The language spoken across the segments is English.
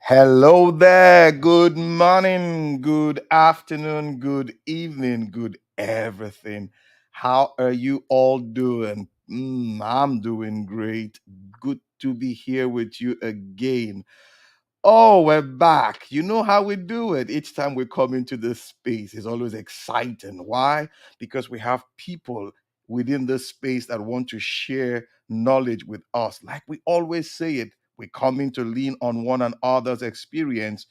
Hello there. Good morning, good afternoon, good evening, good everything. How are you all doing? I'm doing great. Good to be here with you again. Oh, we're back. You know how we do it. Each time we come into this space, it's always exciting. Why? Because we have people within this space that want to share knowledge with us. Like we always say it, we come in to lean on one another's experience,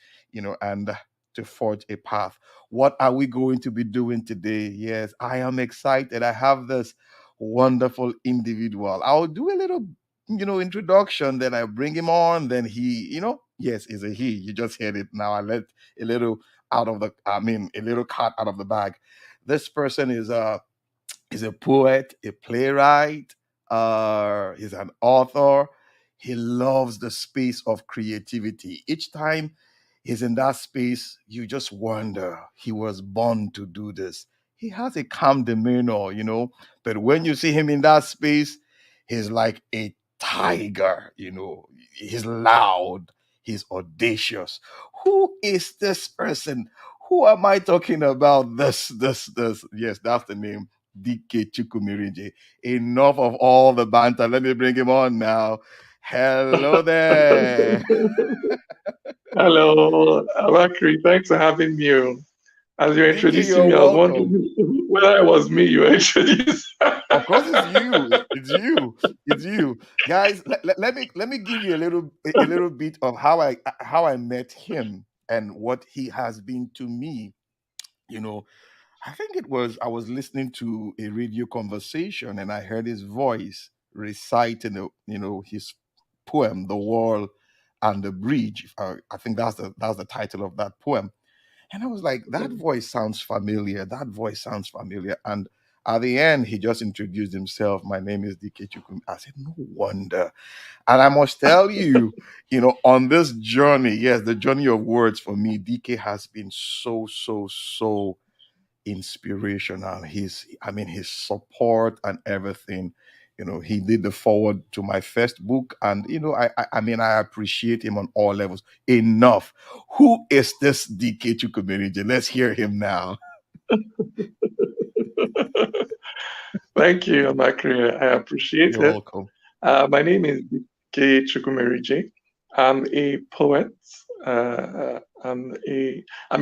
and to forge a path. What are we going to be doing today? Yes, I am excited. I have this wonderful individual. I'll do a little introduction, then I bring him on, then yes, is a he. You just heard it. Now I let a little a little cat out of the bag. This person is a poet, a playwright, he's an author. He loves the space of creativity. Each time he's in that space, you just wonder, he was born to do this. He has a calm demeanor, but when you see him in that space, he's like a tiger, He's loud, he's audacious. Who is this person? Who am I talking about? This. Yes, that's the name. Dike Chukwumerije. Enough of all the banter. Let me bring him on now. Hello there. Hello, Abakri. Thanks for having me. As you're Dike, introducing you're me, I was welcome. wondering whether it was me you were introducing. Of course, it's you. It's you. It's you, guys. Let me give you a little bit of how I met him and what he has been to me. You know, I think it was I was listening to a radio conversation and I heard his voice reciting, his poem, "The Wall and the Bridge." I think that's the title of that poem. And I was like, that voice sounds familiar. That voice sounds familiar. And at the end, he just introduced himself. My name is Dike Chukum. I said, no wonder. And I must tell you, on this journey, yes, the journey of words for me, DK has been so, so, so inspirational. His support and everything. He did the forward to my first book, and I appreciate him on all levels. Enough. Who is this DK Chukwumerije? Let's hear him now. Thank you, Abakri. I appreciate You're it. welcome. My name is Dike Chukwumerije. I'm a poet. I'm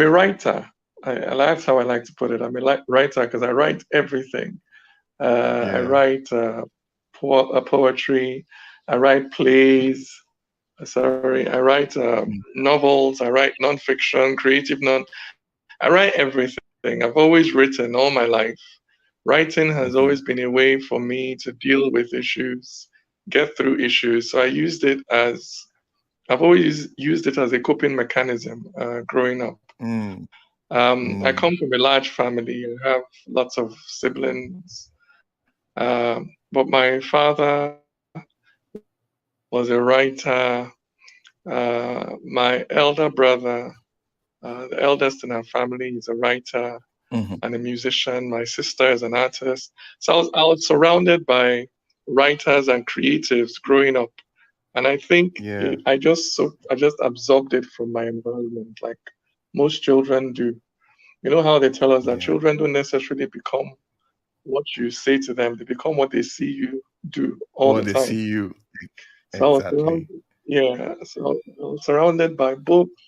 a writer. That's how I like to put it. I'm a writer because I write everything. I Yeah. write poetry. I write plays. Sorry, I write novels. I write nonfiction, creative non. I write everything. I've always written all my life. Writing has always been Hmm. a way for me to deal with issues, get through issues. So I've always used it as a coping mechanism growing up. Mm, I mm, come from a large family. I have lots of siblings. But my father was a writer. My elder brother, the eldest in our family, is a writer mhm. and a musician. My sister is an artist. So I was surrounded by writers and creatives growing up. And I think Yeah. I just absorbed it from my environment, like most children do. You know how they tell us that Yeah. children don't necessarily become what you say to them; they become what they see you do all What the they time. see you. So I was Exactly. surrounded, yeah. So I was surrounded by books.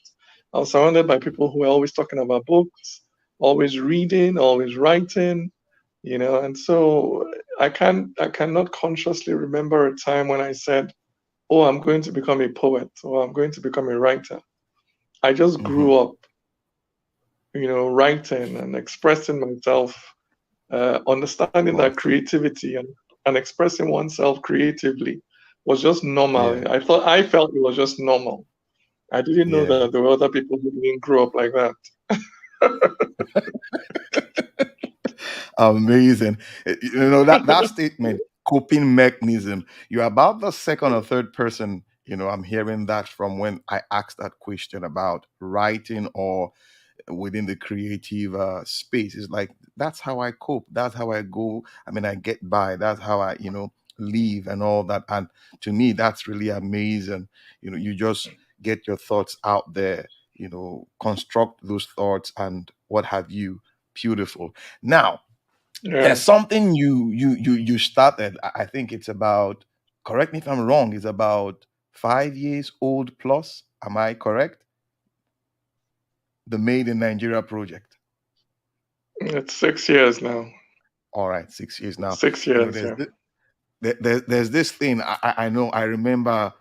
I was surrounded by people who were always talking about books, always reading, always writing, And so I cannot consciously remember a time when I said, "Oh, I'm going to become a poet," or "I'm going to become a writer." I just Hmm. grew up, writing and expressing myself, understanding that Awesome. creativity and expressing oneself creatively was just Yeah. normal. I felt it was just normal. I didn't know Yeah. that there were other people who didn't grow up like that. Amazing. That statement, coping mechanism. You're about the second or third person, I'm hearing that from when I asked that question about writing or within the creative space. It's like that's how I cope. That's how I go. I get by. That's how I live and all that. And to me, that's really amazing. You just get your thoughts out there, construct those thoughts and what have you. Beautiful. Now, there's Yeah. something you started. I think it's about, correct me if I'm wrong, it's about 5 years old plus. Am I correct? The Made in Nigeria project. It's 6 years now. All right, 6 years now. 6 years, There's yeah. there's this thing I know. I remember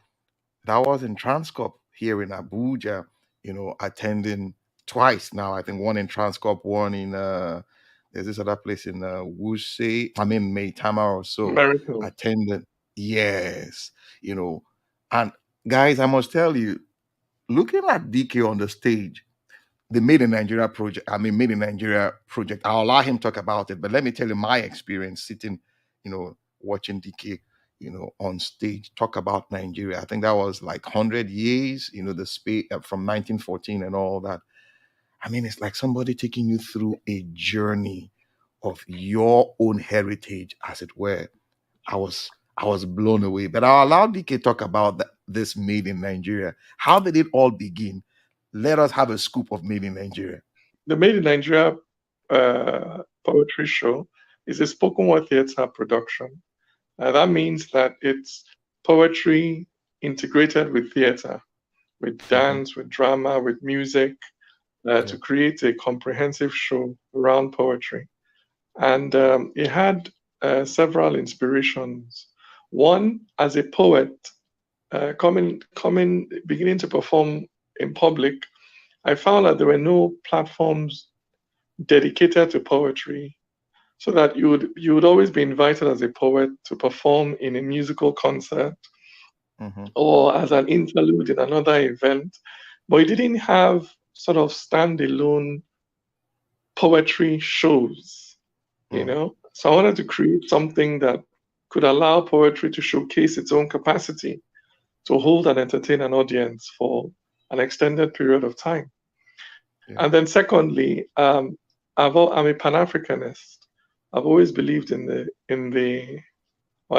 that was in Transcorp here in Abuja. Attending twice now. I think one in Transcorp, one in there's this other place in Wuse. I mean Maitama or so. American. Attended. Yes, you know, and guys, I must tell you, looking at DK on the stage, the Made in Nigeria project. I mean, Made in Nigeria project. I'll allow him talk about it, but let me tell you my experience sitting, watching DK, on stage talk about Nigeria. I think that was like 100 years, the space from 1914 and all that. I mean, it's like somebody taking you through a journey of your own heritage, as it were. I was blown away. But I'll allow DK talk about this Made in Nigeria. How did it all begin? Let us have a scoop of Made in Nigeria. The Made in Nigeria poetry show is a spoken word theater production. That means that it's poetry integrated with theater, with Hmm. dance, with drama, with music, Yeah. to create a comprehensive show around poetry. And it had several inspirations. One, as a poet, beginning to perform in public, I found that there were no platforms dedicated to poetry, so that you would always be invited as a poet to perform in a musical concert Hmm. or as an interlude in another event, but you didn't have sort of standalone poetry shows, Mm. So I wanted to create something that could allow poetry to showcase its own capacity to hold and entertain an audience for an extended period of time. Yeah. And then secondly, I'm a Pan-Africanist. I've always believed I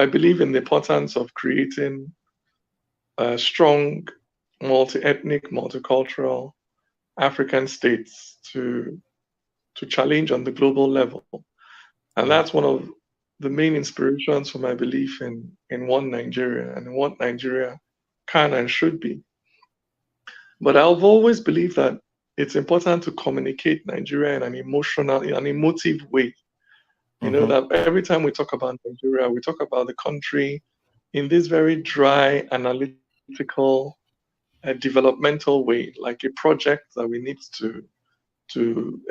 believe in the importance of creating strong, multi-ethnic, multicultural African states to challenge on the global level. And Yeah. that's one of the main inspirations for my belief in one Nigeria and what Nigeria can and should be. But I've always believed that it's important to communicate Nigeria in an emotive way. Hmm. That every time we talk about Nigeria, we talk about the country in this very dry, analytical, developmental way, like a project that we need to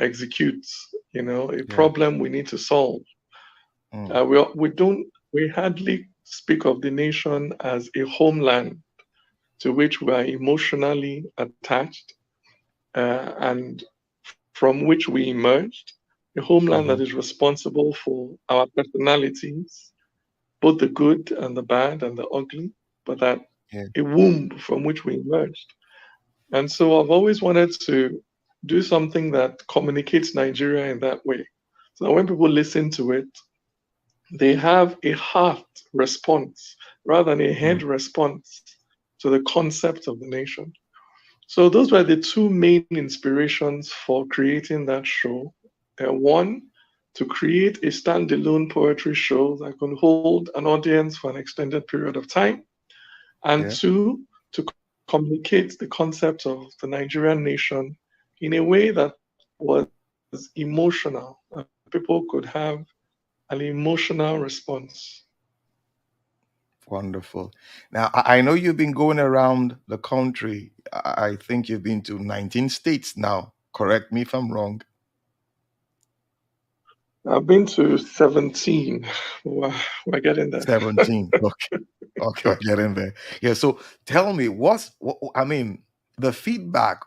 execute. A Yeah. problem we need to solve. Mm. We hardly speak of the nation as a homeland to which we are emotionally attached, and from which we emerged, a homeland that Hmm. is responsible for our personalities, both the good and the bad and the ugly, but that Yeah. a womb from which we emerged. And so I've always wanted to do something that communicates Nigeria in that way. So that when people listen to it, they have a heart response rather than a Mm. head response to the concept of the nation. So those were the two main inspirations for creating that show. One, to create a standalone poetry show that can hold an audience for an extended period of time, and Yeah. two, to communicate the concept of the Nigerian nation in a way that was emotional, that people could have an emotional response. Wonderful. Now, I know you've been going around the country. I think you've been to 19 states now. Correct me if I'm wrong. I've been to 17. We're getting there. 17. Okay. Okay, we're getting there. Yeah. So tell me, I mean, the feedback.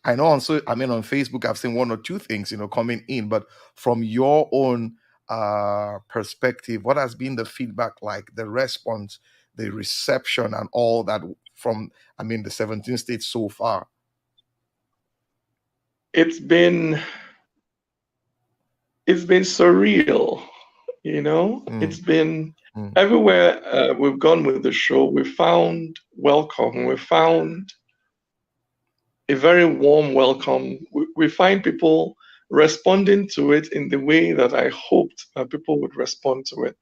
I know on Facebook, I've seen one or two things, coming in, but from your own perspective, what has been the feedback like, the response, the reception, and all that from, the 17 states so far? It's been it's been surreal, Mm, It's been mm, everywhere we've gone with the show, we found welcome, we found a very warm welcome. We find people responding to it in the way that I hoped that people would respond to it.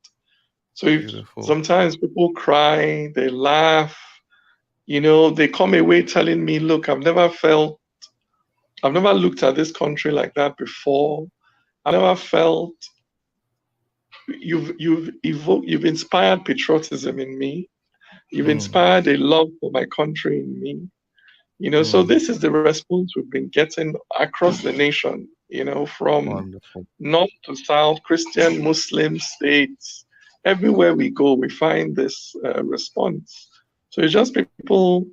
So if Beautiful. sometimes people cry, they laugh, they come away telling me, look, I've never looked at this country like that before. I never felt you've inspired patriotism in me. You've Mm, inspired a love for my country in me. So mm, this is the response we've been getting across the nation, from wonderful. north to south, Christian, Muslim states. Everywhere we go, we find this response. So it's just people,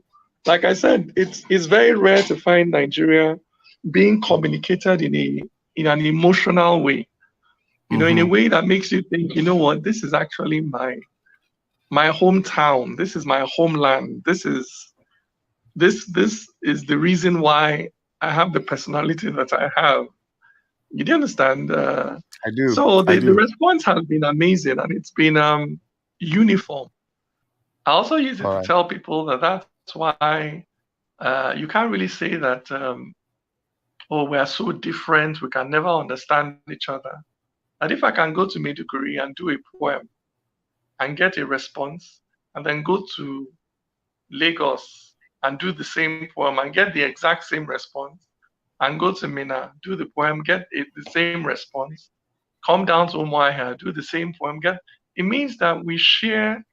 like I said, it's very rare to find Nigeria being communicated in an emotional way, in a Mm-hmm. way that makes you think, you know what, this is actually my hometown. This is my homeland. This is the reason why I have the personality that I have. You do understand? I do. So I the do. response has been amazing, and it's been uniform. I also use it All to right. tell people that that's why you can't really say that, oh, we are so different, we can never understand each other. And if I can go to Maiduguri and do a poem and get a response, and then go to Lagos and do the same poem and get the exact same response, and go to Mina, do the poem, get the same response, come down to Umuahia, do the same poem, it means that we share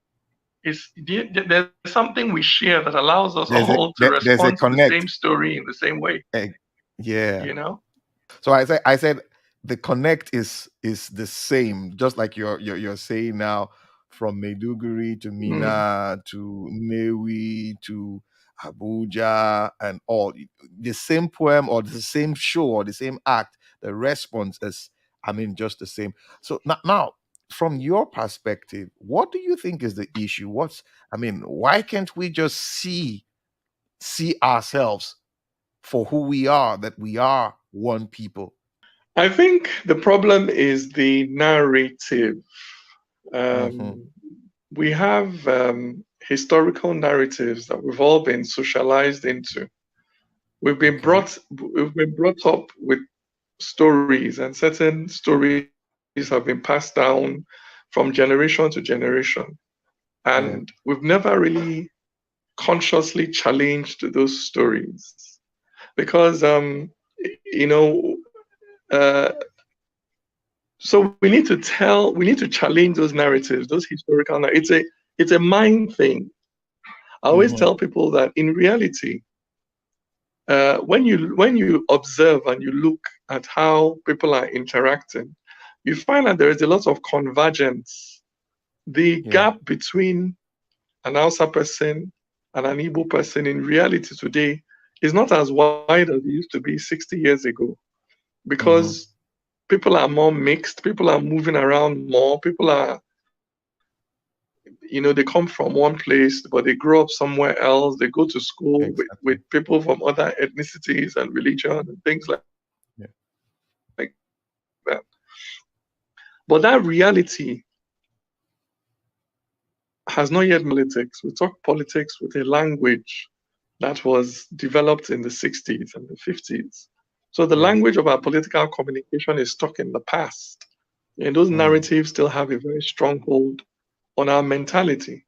there's something we share that allows us all to There's respond a to the same connect. story in the same way, Eh, you yeah. know? So I said the connect is the same, just like you're saying now, from Maiduguri to Mm, Mina to Newi to Abuja and all. The same poem or the same show or the same act, the response is, I mean, just the same. So now, from your perspective, what do you think is the issue? I mean, why can't we just see ourselves for who we are, that we are one people? I think the problem is the narrative. Hmm. Um, we have historical narratives that we've all been socialized into. Okay. We've been brought up with stories, and certain stories have been passed down from generation to generation. And Yeah. we've never really consciously challenged those stories because, you know, uh, so we need to challenge those narratives, those historical. It's a mind thing. I always Hmm. tell people that in reality, when you observe and you look at how people are interacting, you find that there is a lot of convergence. The Yeah. gap between an Hausa person and an Igbo person in reality today is not as wide as it used to be 60 years ago Hmm. because people are more mixed, people are moving around more, they come from one place, but they grow up somewhere else. They go to school with Exactly. people from other ethnicities and religion and things like that. Yeah. But that reality has not yet politics. We talk politics with a language that was developed in the 60s and the 50s. So the Yes. language of our political communication is stuck in the past. And those Mm. narratives still have a very strong hold on our mentality.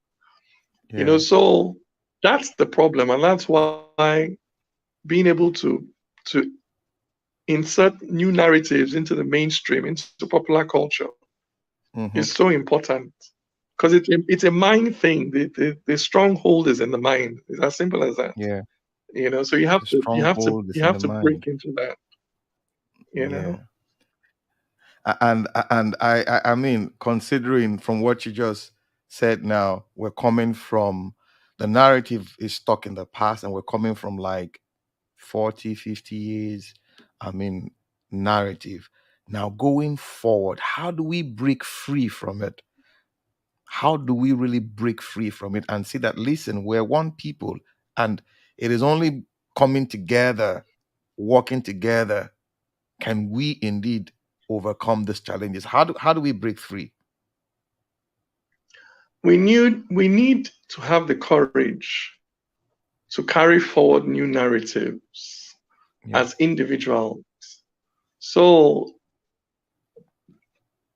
Yeah. So that's the problem. And that's why being able to insert new narratives into the mainstream, into popular culture, is Hmm. so important. Because it's a mind thing. The stronghold is in the mind. It's as simple as that. Yeah. So you have The to you have to stronghold you is in have the to break mind. into that. You know. Yeah. And I mean, considering from what you just said now, we're coming from, the narrative is stuck in the past, and we're coming from like 40, 50 years, I mean, narrative. Now going forward, how do we break free from it? How do we really break free from it and see that, listen, we're one people, and it is only coming together, working together, can we indeed overcome these challenges? How do we break free? We need to have the courage to carry forward new narratives Yeah. as individuals. So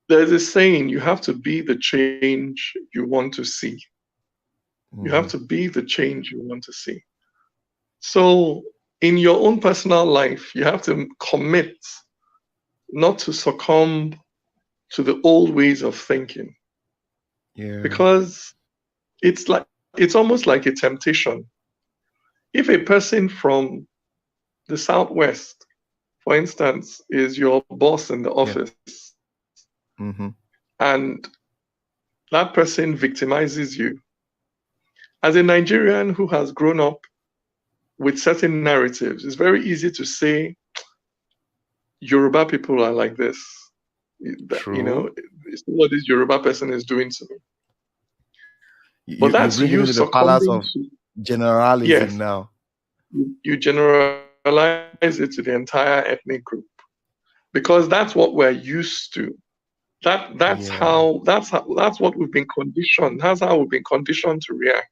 there's a saying, you have to be the change you want to see. You have to Mm-hmm. be the change you want to see. So in your own personal life, you have to commit not to succumb to the old ways of thinking, Yeah. because it's almost like a temptation. If a person from the southwest, for instance, is your boss in the Yeah. office, Mm-hmm. and that person victimizes you, as a Nigerian who has grown up with certain narratives, it's very easy to say Yoruba people are like this. You True. know, it's what this Yoruba person is doing to me. But You that's bring it you into the palace succumbing of to, generalism yes, now. you generalize it to the entire ethnic group because that's what we're used to. Yeah. That's what we've been conditioned. That's how we've been conditioned to react.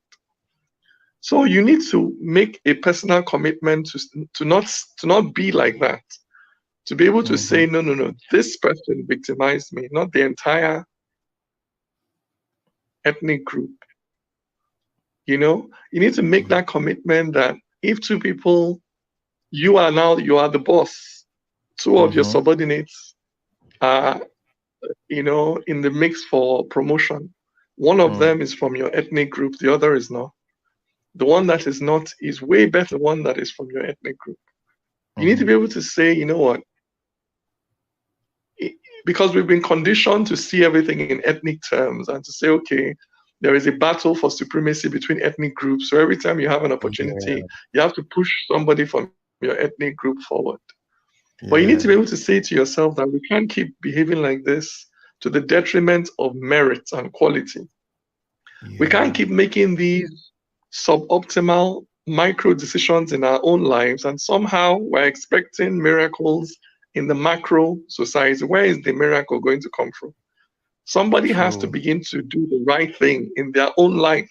So you need to make a personal commitment to not be like that. To be able to Mm-hmm. say, no, no, no, this person victimized me, not the entire ethnic group. You need to make Mm-hmm. that commitment that if two people, you are the boss, two of your Mm-hmm. subordinates are, in the mix for promotion. One of Mm. them is from your ethnic group, the other is not. The one that is not is way better than the one that is from your ethnic group. You need to Mm-hmm. be able to say, you know what, because we've been conditioned to see everything in ethnic terms and to say, okay, there is a battle for supremacy between ethnic groups. So every time you have an opportunity, Yeah. you have to push somebody from your ethnic group forward. But you need to be able to Yeah. say to yourself that we can't keep behaving like this to the detriment of merit and quality. We can't Yeah. keep making these suboptimal micro decisions in our own lives, and somehow we're expecting miracles in the macro society. Where is the miracle going to come from? Somebody has to True. begin to do the right thing in their own life.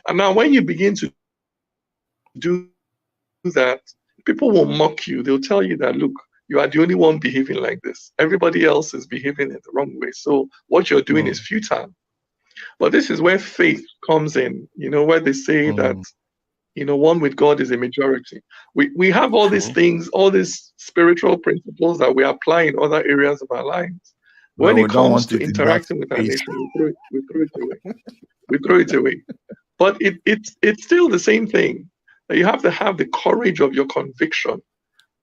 And now, when you begin to do that, people will mock you. They'll tell you that, look, you are the only one behaving like this. Everybody else is behaving in the wrong way. So, what you're doing is futile. But this Mm. is where faith comes in, where they say that, Mm. one with God is a majority. We have all these things, all True. these spiritual principles that we apply in other areas of our lives. When it But comes we to don't want it interacting in with our that nation, space. we throw it away. We throw it away. But it's still the same thing. That you have to have the courage of your conviction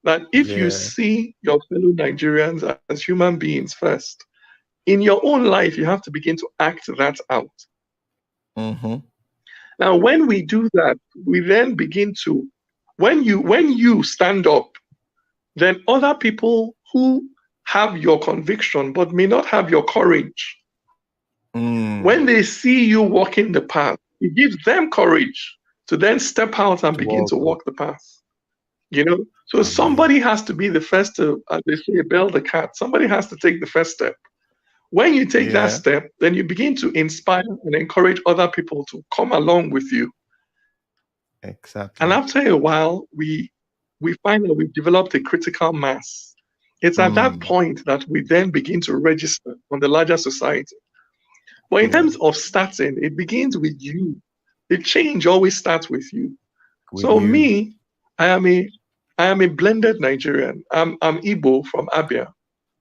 that if you Yeah. see your fellow Nigerians as human beings first, in your own life, you have to begin to act that out. Mm-hmm. Now, when we do that, we then begin to, when you stand up, then other people who have your conviction but may not have your courage, when Mm. they see you walking the path, it gives them courage to then step out and To begin to also. walk the path. So Yeah. somebody has to be the first to, as they say, bail the cat. Somebody has to take the first step. When you take that Yeah. step, then you begin to inspire and encourage other people to come along with you. And after a Exactly. while, we find that we've developed a critical mass. It's at that Mm. point that we then begin to register on the larger society. But in Yeah. terms of starting, it begins with you. The change always starts with you. With So you. me, I am a I am a blended Nigerian. I'm Igbo from Abia,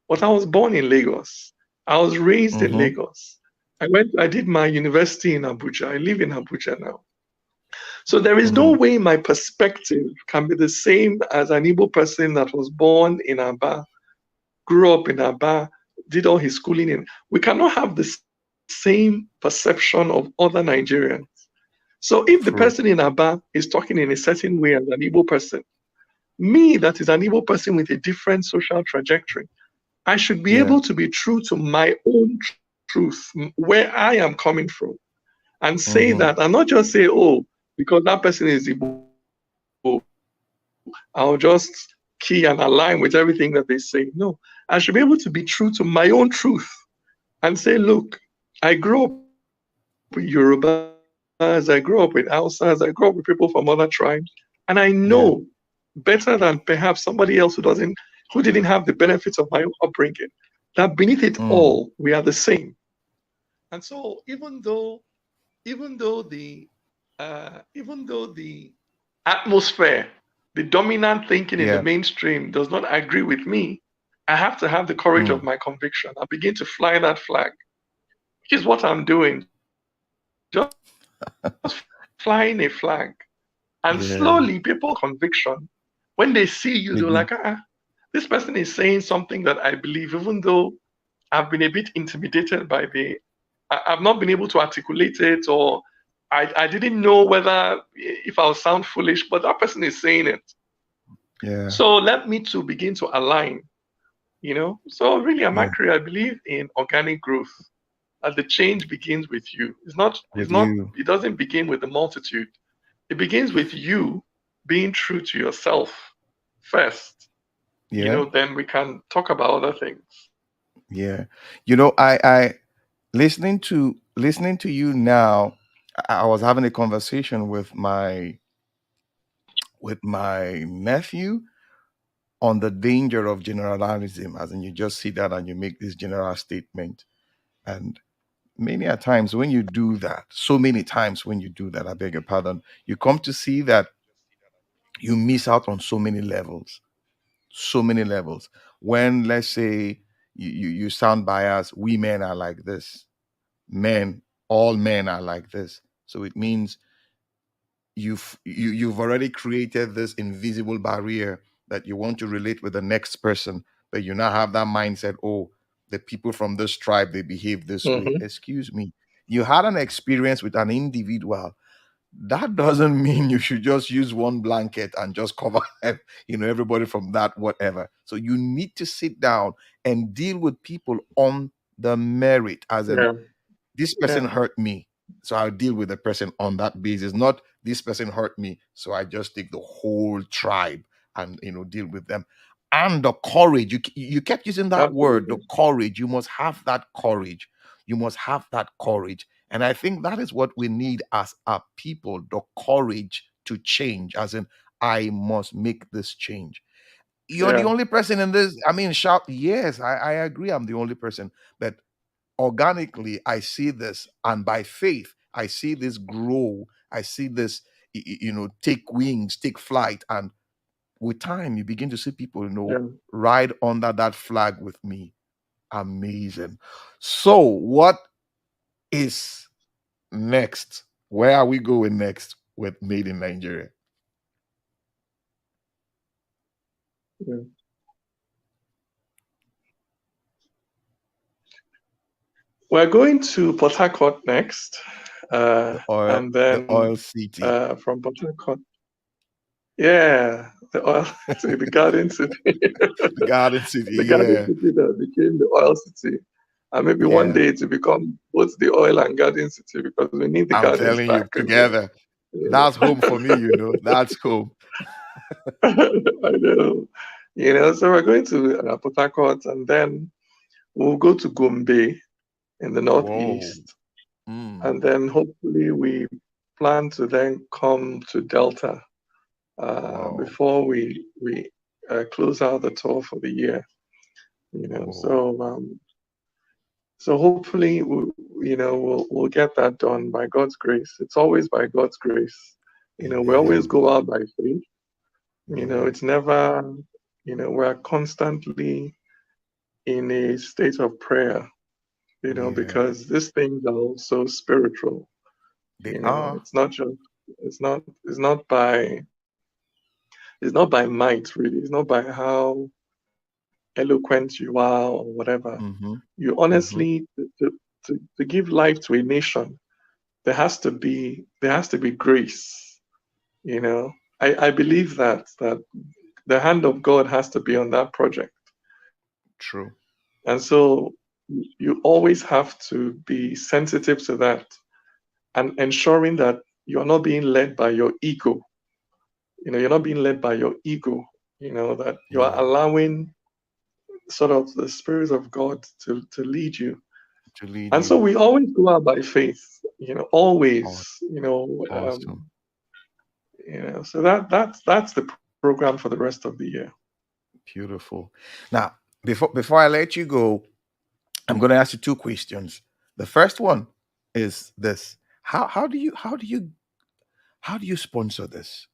but I was born in Lagos. I was raised in Mm-hmm. Lagos. I did my university in Abuja. I live in Abuja now. So there is no Mm-hmm. way my perspective can be the same as an Igbo person that was born in Aba, grew up in Aba, did all his schooling in. We cannot have the same perception of other Nigerians. So if the person in True. Aba is talking in a certain way as an Igbo person, me that is an Igbo person with a different social trajectory, I should be Yeah. able to be true to my own truth, where I am coming from, and say that, Mm-hmm. and not just say, oh, because that person is Igbo, I'll just key and align with everything that they say. No, I should be able to be true to my own truth and say, look, I grew up with Yoruba people. Yorubas, I grew up with Hausas, I grew up with people from other tribes, and I Yeah. know better than perhaps somebody else who didn't have the benefits of my upbringing, that beneath it Mm. all, we are the same. And so, even though the atmosphere, the dominant thinking in the Yeah. mainstream does not agree with me, I have to have the courage of Mm. my conviction. I begin to fly that flag, which is what I'm doing, just flying a flag. And slowly, people conviction, Yeah. when they see you, they're like, this Begin. person is saying something that I believe, even though I've been a bit intimidated by I've not been able to articulate it, or I didn't know whether if I'll sound foolish, but that person is saying it. Yeah. So let me to begin to align. So really, Yeah. Amakri, I believe in organic growth. As the change begins with you. With you. It doesn't begin with the multitude. It begins with you being true to yourself first. Yeah. Then we can talk about other things. Yeah. I listening to you now, I was having a conversation with my nephew on the danger of generalism, as in you just sit down and you make this general statement. And many a times when you do that, so many times when you do that, I beg your pardon, you come to see that you miss out on so many levels. So many levels. When, let's say, you sound biased, women are like this, men, all men are like this. So it means you've already created this invisible barrier that you want to relate with the next person, but you now have that mindset, oh, the people from this tribe, they behave this way. Hmm. Excuse me, you had an experience with an individual. That doesn't mean you should just use one blanket and just cover everybody from that whatever. So you need to sit down and deal with people on the merit, as in, Yeah, this person yeah, hurt me, so I'll deal with the person on that basis, not this person hurt me, so I just take the whole tribe and deal with them. And the courage, you kept using that word, the absolutely. courage. You must have that courage. You must have that courage. And I think that is what we need as a people, the courage to change, as in, I must make this change. You're the Yeah, only person in this. I mean, shout, yes, I agree, I'm the only person. But organically, I see this, and by faith I see this grow. I see this take wings, take flight. And with time, you begin to see people yeah, ride under that flag with me. Amazing. So what is next? Where are we going next with Made in Nigeria? yeah. We're going to Port Harcourt next, The oil, and the then oil city. from Port Harcourt, yeah, the oil city, the garden city, The garden city. the garden Yeah. city that became the oil city, and maybe one Yeah. day to become both the oil and garden city, because we need the I'm gardens telling back you, in there. together. You That's home for me, that's home. I know. So we're going to Port Harcourt, and then we'll go to Gombe in the Whoa. northeast, Mm. and then hopefully we plan to then come to Delta Whoa. before we close out the tour for the year. Whoa. So hopefully we'll get that done by God's grace. It's always by God's grace. We always Amen. go out by faith. Yeah. It's never. We're constantly in a state of prayer. Yeah. Because these things are also spiritual. They are. It's not just. It's not by might, really. It's not by how eloquent you are or whatever. Mm-hmm. You Mm-hmm. honestly, to give life to a nation, there has to be grace. You know, I believe that the hand of God has to be on that project, True. and so you always have to be sensitive to that and ensuring that you're not being led by your ego. You're not being led by your ego. That you are Yeah. allowing sort of the Spirit of God to lead you. to lead And so you. we always go out by faith, Aw- always, Awesome. so that's the program for the rest of the year. Beautiful. Now, before I let you go, I'm going to ask you two questions. The first one is this: how do you sponsor this?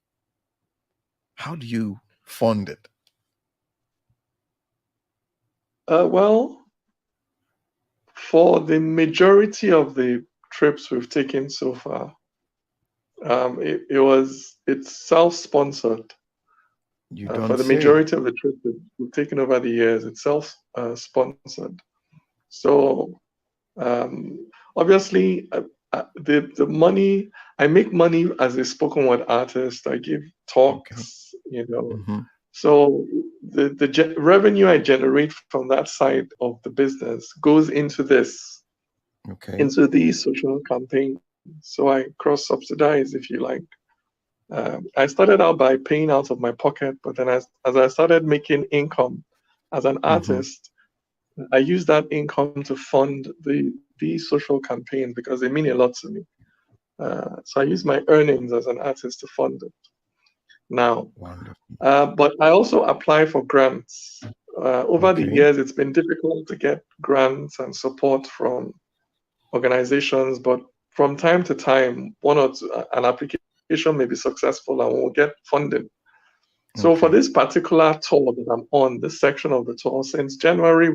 How do you fund it? Well, for the majority of the trips we've taken so far, it's self-sponsored. You For don't the say. majority of the trips we've taken over the years, it's self-sponsored. So obviously, the money I make money as a spoken word artist. I give Okay. talks, Mm-hmm. so the revenue I generate from that side of the business goes Okay. into these social campaigns. So I cross subsidize, if you like. I started out by paying out of my pocket, but then as I started making income as an Mm-hmm. artist, I use that income to fund these social campaigns because they mean a lot to me. So I use my earnings as an artist to fund it now. Wonderful. But I also apply for grants. Over the Okay. years, it's been difficult to get grants and support from organizations, but from time to time, an application may be successful and we'll get funding. So for this Okay. particular tour that I'm on, this section of the tour, since January,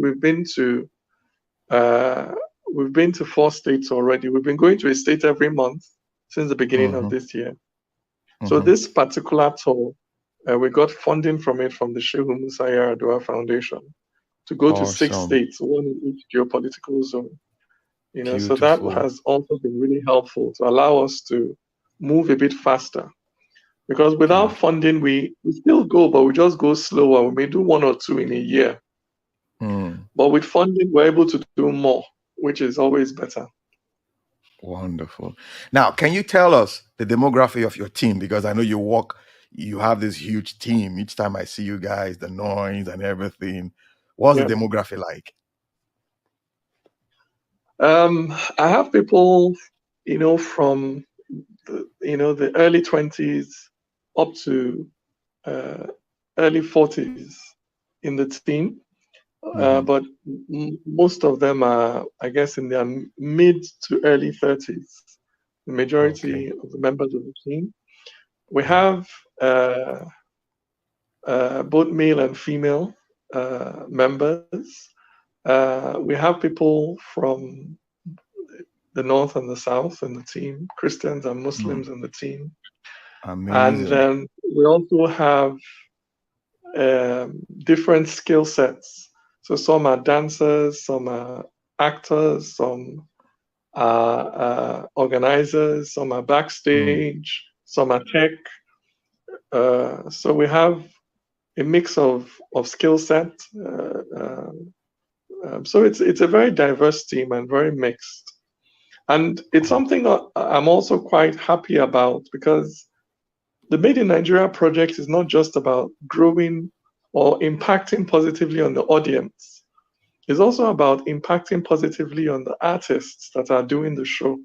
uh, we've been to 4 states already. We've been going to a state every month since the beginning of Mm-hmm. this year. So Mm-hmm. this particular tour, we got funding from it from the Shehu Musa Yar'Adua Foundation to go to six Awesome. states, one in each geopolitical zone. So that Beautiful. has also been really helpful to allow us to move a bit faster. Because without Beautiful. funding, we still go, but we just go slower. We may do one or two in a year. Mm. But with funding, we're able to do more, which is always better. Wonderful. Now, can you tell us the demography of your team? Because I know you have this huge team. Each time I see you guys, the noise and everything. What's the Yeah. demography like? I have people, from the early 20s up to uh, early 40s in the team. Mm-hmm. But most of them are, I guess, in their mid to early 30s, the majority Okay. of the members of the team. We Yeah. have both male and female members. We have people from the North and the South in the team, Christians and Mm. Muslims in the team. And Amazing. then we also have different skill sets. So some are dancers, some are actors, some are organizers, some are Mm. backstage, some are tech. So we have a mix of skill set. So it's a very diverse team and very mixed. And it's Oh, something that I'm also quite happy about because the Made in Nigeria project is not just about growing or impacting positively on the audience. It's also about impacting positively on the artists that are doing the show.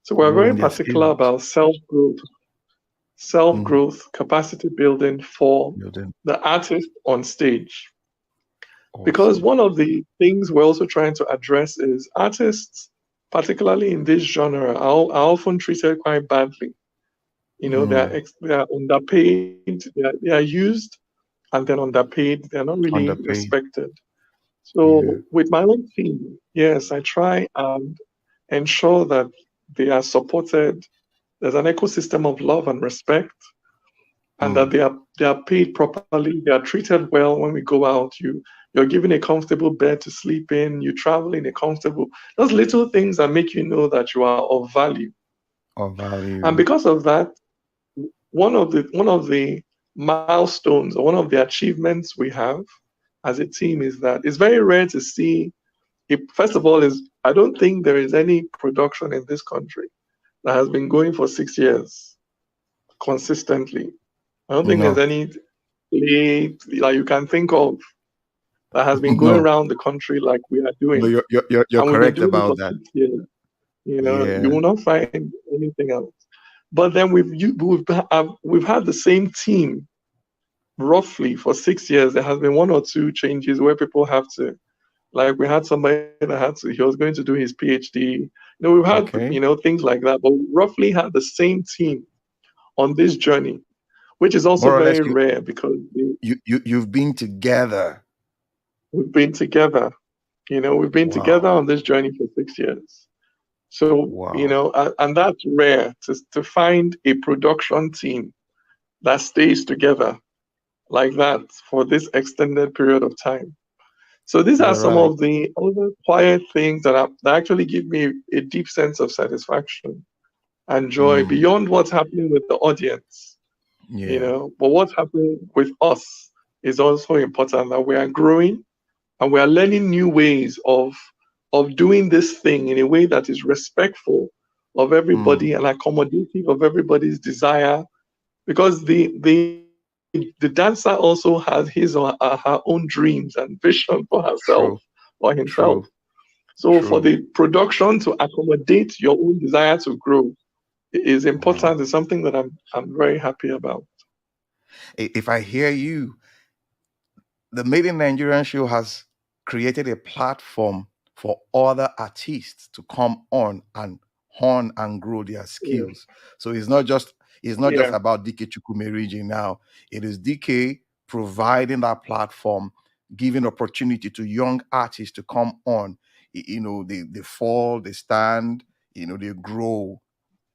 So we're very growing their particular skills. about Mm. self-growth, capacity building for Building. the artist on stage. Because Awesome. one of the things we're also trying to address is artists, particularly in this genre, are often treated quite badly. Mm. They are underpaid, they are used, and then underpaid. They're not really Underpaid. respected. Yeah. So with my own team, yes, I try and ensure that they are supported. There's an ecosystem of love and respect, and that Mm. they are paid properly. They are treated well when we go out. You're given a comfortable bed to sleep in. You travel in a comfortable. Those little things that make you know that you are of value. Of And value. because of that, one of the milestones or one of the achievements we have as a team is that it's very rare to see. First of all, is I don't think there is any production in this country that has been going for 6 years consistently. I don't think there's No. any play that you can think of that has been going No, around the country like we are no, doing. you're And we've been correct doing it about for that. 6 years. You Yeah. will not find anything else. But then we've had the same team roughly for 6 years. There has been one or two changes where people have to, like we had somebody that had to, he was going to do his PhD. We've had, Okay. things like that, but we roughly had the same team on this journey, which is also More or less, very rare because you've been together. we've been together. We've been together Wow. on this journey for 6 years. So, Wow. and that's rare to find a production team that stays together like that for this extended period of time. So these are You're some right. of the other quiet things that actually give me a deep sense of satisfaction and joy Mm, beyond what's happening with the audience, yeah. But what's happening with us is also important, that we are growing and we are learning new ways of doing this thing in a way that is respectful of Mm, everybody and accommodative of everybody's desire, because the dancer also has his or her own dreams and vision for herself true. or himself. True. So for the True. production to accommodate your own desire to grow is Wow. important. It's something that I'm very happy about. If I hear you, the Made in Nigerian show has created a platform for other artists to come on and hone and grow their Yeah, skills. So it's not just yeah, about Dike Chukwumerije now. It is Dike providing that platform, giving opportunity to young artists to come on. They fall, they stand, they grow.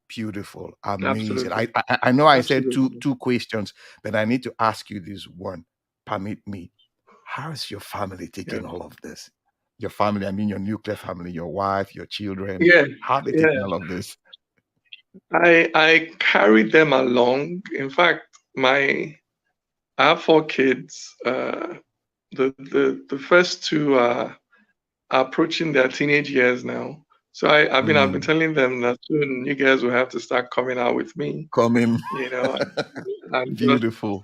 Beautiful, amazing. absolutely, I know I said two absolutely. two questions, but I need to ask you this one. Permit me. How is your family Yeah, taking all of this? Your family, I mean your nuclear family, your wife, your children. yeah, How are they taking yeah. all of this? I carried them along. In fact, I have 4 kids. The first two are approaching their teenage years now. So I've been Mm, telling them that soon you guys will have to start coming out with me, coming. you know, and just Beautiful.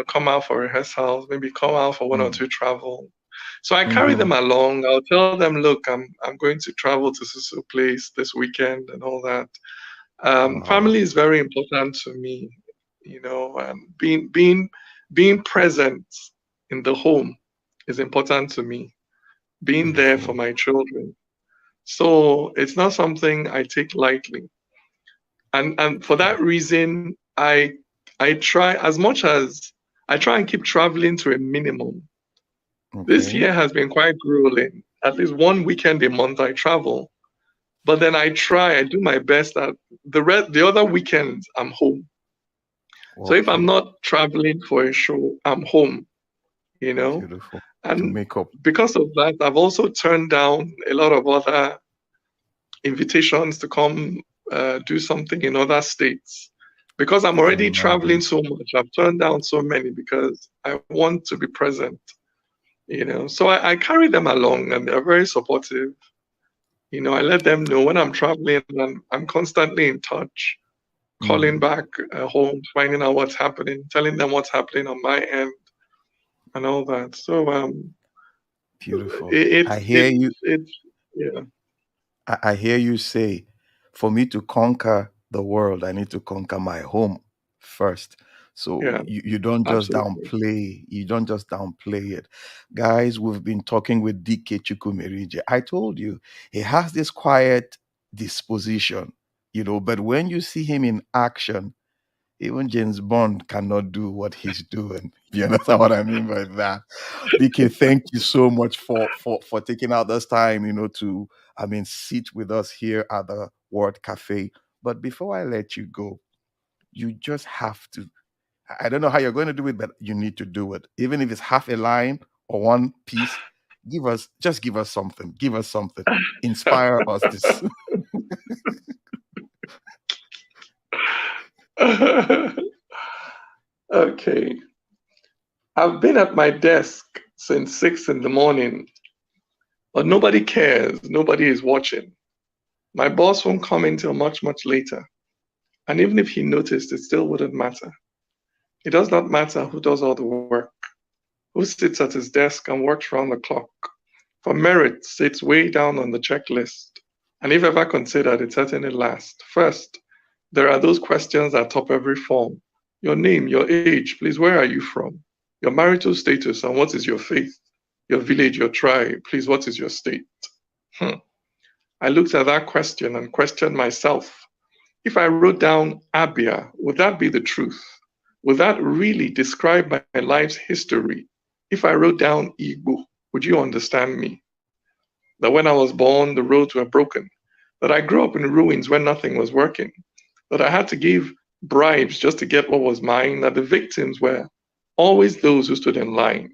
come out for rehearsals, maybe come out for one or Mm, two travel. So I carry hmm. them along. I'll tell them, look, I'm going to travel to so place this weekend and all that. Wow. Family is very important to me, being present in the home is important to me. Being there for Beautiful. my children. So it's not something I take lightly. And for that reason, I try as much as I try and keep traveling to a minimum. This Okay. year has been quite grueling. At least one weekend a month I travel. But then I do my best that the other weekends I'm home. So if I'm Okay. not traveling for a show, I'm home, you know. Beautiful. To And make up. because of that, I've also turned down a lot of other invitations to come do something in other states. Because I'm I can already traveling imagine. so much, I've turned down so many because I want to be present. So I carry them along and they're very supportive. I let them know when I'm traveling and I'm constantly in touch, calling Mm, back home, finding out what's happening, telling them what's happening on my end and all that. So beautiful. it, I it's hear it's you. it's yeah, I hear you say, for me to conquer the world, I need to conquer my home first. So yeah, you don't just absolutely. downplay it. Guys, we've been talking with DK Chukwumerije. I told you, he has this quiet disposition, but when you see him in action, even James Bond cannot do what he's doing. You understand what I mean by that? DK, thank you so much for taking out this time, to sit with us here at the Word Cafe. But before I let you go, you just have to. I don't know how you're going to do it, but you need to do it. Even if it's half a line or one piece, give us something. Give us something. Inspire us this. Okay. I've been at my desk since 6 in the morning, but nobody cares. Nobody is watching. My boss won't come until much, much later. And even if he noticed, it still wouldn't matter. It does not matter who does all the work. who sits at his desk and works round the clock. For merit sits way down on the checklist. And if ever considered, it certainly lasts. First, there are those questions that top every form. Your name, your age, please, where are you from? Your marital status, and what is your faith? Your village, your tribe, please, what is your state? Hmm. I looked at that question and questioned myself. If I wrote down Abia, would that be the truth? Would that really describe my life's history? If I wrote down Igbo, would you understand me? That when I was born, the roads were broken. That I grew up in ruins when nothing was working. That I had to give bribes just to get what was mine. That the victims were always those who stood in line.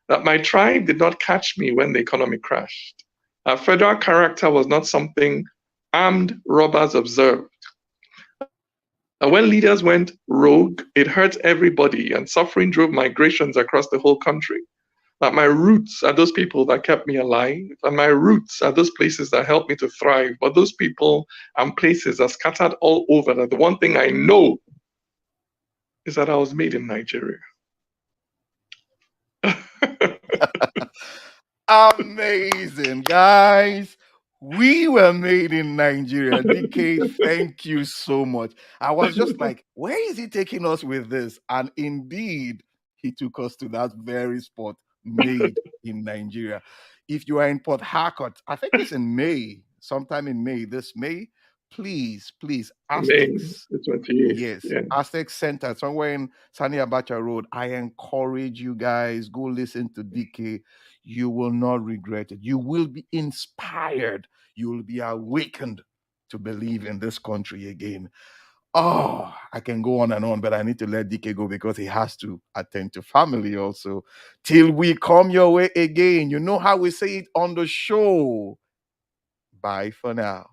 That my tribe did not catch me when the economy crashed. That federal character was not something armed robbers observed. That when leaders went rogue, it hurt everybody, and suffering drove migrations across the whole country. That my roots are those people that kept me alive, and my roots are those places that helped me to thrive. But those people and places are scattered all over. That the one thing I know is that I was made in Nigeria. Amazing, guys. We were made in Nigeria. DK, thank you so much. I was just like, where is he taking us with this? And indeed, he took us to that very spot, made in Nigeria. If you are in Port Harcourt, I think it's in May, sometime in May, this May, please, May Aztecs. the 28th. Yes, Yeah. Aztec Center, somewhere in Sani Abacha Road. I encourage you guys, go listen to DK. You will not regret it. You will be inspired. You will be awakened to believe in this country again. Oh, I can go on and on, but I need to let DK go because he has to attend to family also. Till we come your way again. You know how we say it on the show. Bye for now.